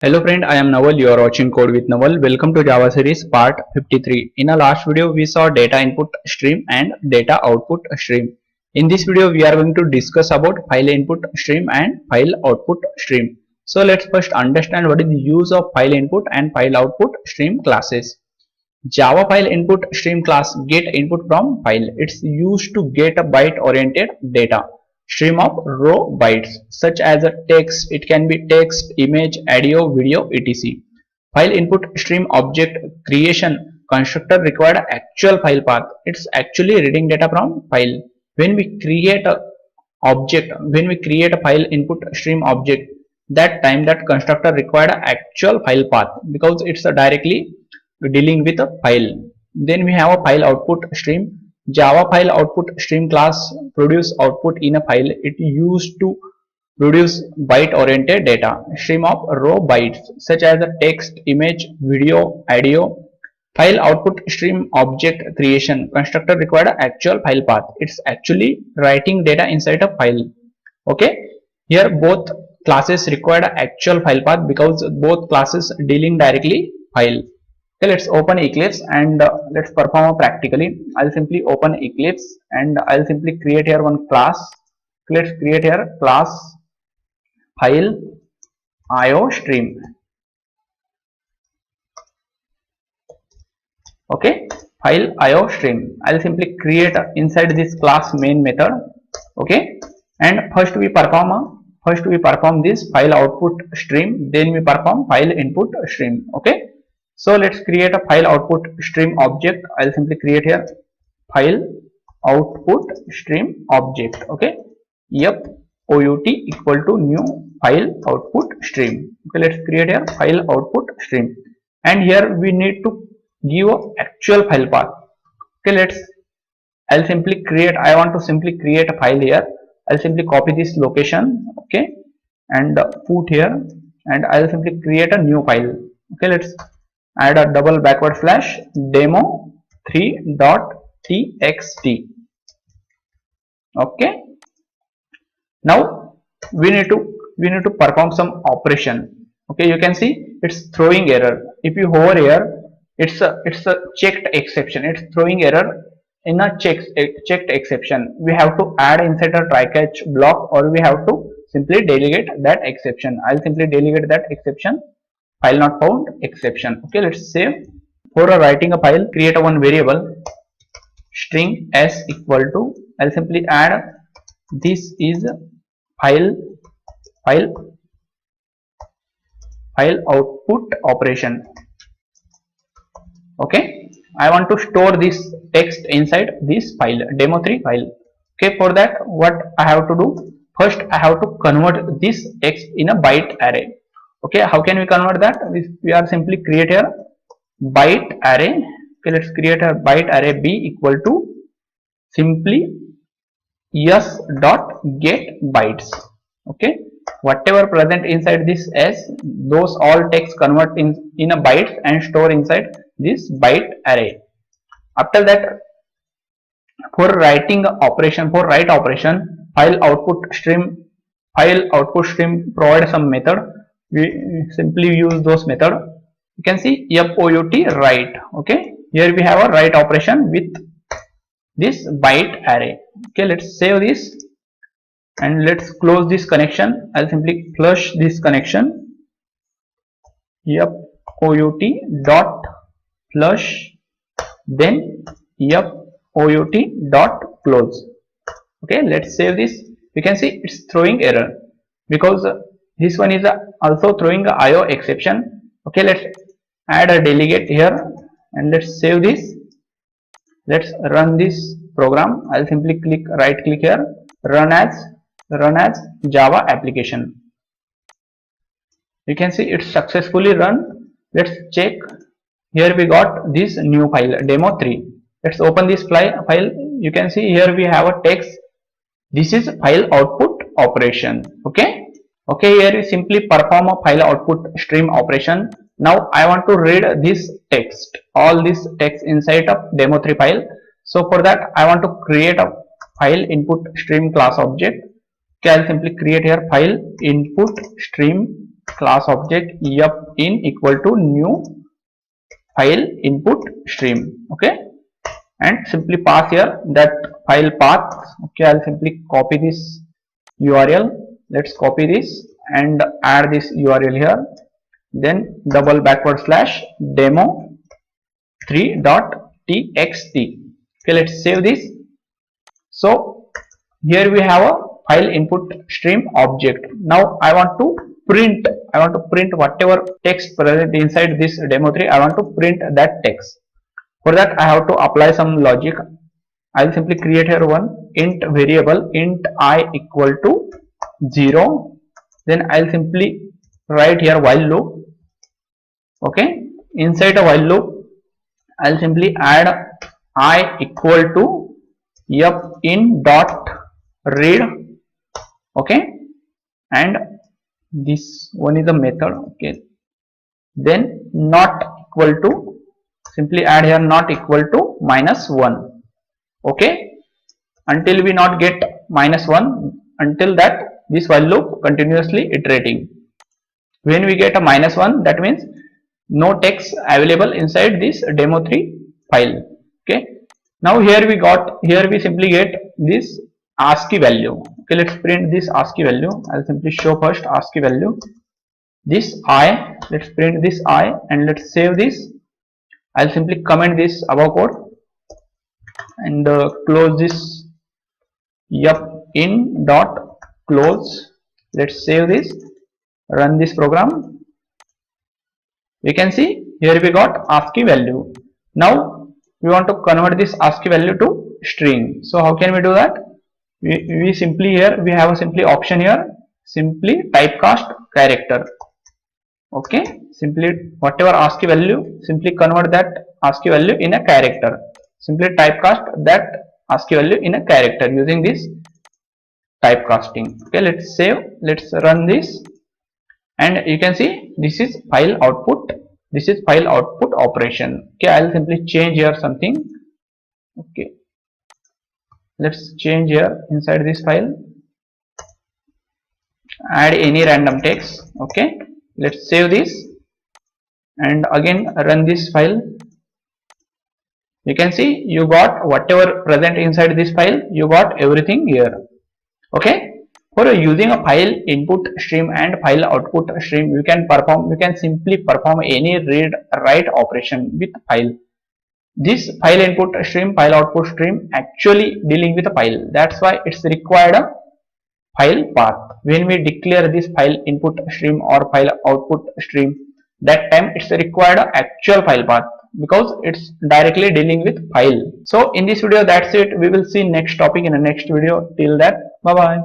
Hello friend, I am Naval. You are watching Code with Naval. Welcome to Java series part 53. In our last video, we saw data input stream and data output stream. In this video, we are going to discuss about file input stream and file output stream. So let's first understand what is the use of file input and file output stream classes. Java file input stream class get input from file. It's used to get a byte oriented data stream of raw bytes such as a text. It can be text, image, audio, video, etc. File input stream object creation constructor required actual file path. It's actually reading data from file. When we create a file input stream object, that time that constructor required actual file path because it's directly dealing with a file. Then we have a file output stream. Java file output stream class produce output in a file. It used to produce byte oriented data stream of raw bytes such as a text, image, video, audio. File output stream object creation constructor required actual file path. It's actually writing data inside a file. Okay, here both classes required actual file path because both classes dealing directly file. Okay, let's open Eclipse and let's perform practically. I'll simply open Eclipse and I'll simply create here one class. Let's create here class file IO_stream. Okay, file IO_stream. I'll simply create inside this class main method. Okay, and first we perform this file output stream, then we perform file input stream. Okay. So let's create a file output stream object. I'll simply create here file output stream object. Okay, 𝐕𝐢𝐝𝐴ut equal to new file output stream. Okay, let's create here file output stream, and here we need to give a actual file path. Okay, I want to simply create a file here. I'll simply copy this location. Okay, and put here, and I'll simply create a new file. Okay, let's add a double backward slash demo3.txt. Okay, now we need to perform some operation. Okay, you can see it's throwing error. If you hover here, it's a checked exception. It's throwing error in a checked exception. We have to add inside a try catch block, or we have to simply delegate that exception. I'll simply delegate that exception. File not found exception. Okay, let's save. For writing a file, create a one variable string s equal to, I'll simply add this is file output operation. Okay, I want to store this text inside this file demo3 file. Okay, for that what I have to do, first I have to convert this text in a byte array. Okay, how can we convert that? We are simply create here byte array. Okay, let's create a byte array b equal to simply s.getBytes. Okay, whatever present inside this s, those all text convert in a bytes and store inside this byte array. After that, for writing operation, write operation, file output stream provide some method. We simply use those method. You can see 𝐕𝐢𝐿_write. Okay, here we have a write operation with this byte array. Okay, let's save this and let's close this connection. I'll simply flush this connection. 𝐕𝐢𝐿_flush, then 𝐕𝐢𝐿_close. Okay, let's save this. You can see it's throwing error because this one is also throwing a IO exception. Okay, let's add a delegate here and let's save this. Let's run this program. I'll simply right click here, run as Java application. You can see it's successfully run. Let's check. Here we got this new file demo3. Let's open this file. You can see here we have a text. This is file output operation. Okay, here we simply perform a file output stream operation. Now I want to read this text, all this text inside of demo3 file. So for that I want to create a file input stream class object. Okay, I'll simply create here file input stream class object 𝐸𝑢p_in equal to new file input stream. Okay, and simply pass here that file path. Okay, I'll simply copy this URL. Let's copy this and add this URL here. Then double backward slash demo3.txt. Okay, let's save this. So here we have a file input stream object. Now I want to print whatever text present inside this demo3. I want to print that text. For that I have to apply some logic. I'll simply create here one int variable, int I equal to 0. Then I'll simply write here while loop. Okay, inside a while loop I'll simply add I equal to 𝑢p_in dot read. Okay, and this one is a method. Okay, then not equal to, simply add here not equal to -1. Okay, until we not get -1, until that this while loop continuously iterating. When we get a -1, that means no text available inside this demo3 file. Okay, now here we simply get this ASCII value. Okay, let's print this ASCII value. I'll simply show first ASCII value. This I, let's print this I and let's save this. I'll simply comment this above code and close this 𝑢p_in dot close. Let's save this, run this program. We can see here we got ASCII value. Now we want to convert this ASCII value to string. So how can we do that? We simply here we have a simply option here, simply typecast character. Okay, simply whatever ASCII value, simply convert that ASCII value in a character. Simply typecast that ASCII value in a character using this typecasting. Okay, let's save, let's run this, and you can see this is file output. This is file output operation. Okay, I'll simply change here something. Okay, let's change here inside this file, add any random text. Okay, let's save this and again run this file. You can see you got whatever present inside this file, you got everything here. Okay, for using a file input stream and file output stream, you can simply perform any read write operation with file. This file input stream, file output stream actually dealing with a file. That's why it's required a file path. When we declare this file input stream or file output stream, that time it's required a actual file path, because it's directly dealing with file. So in this video that's it. We will see next topic in the next video. Till that, bye bye.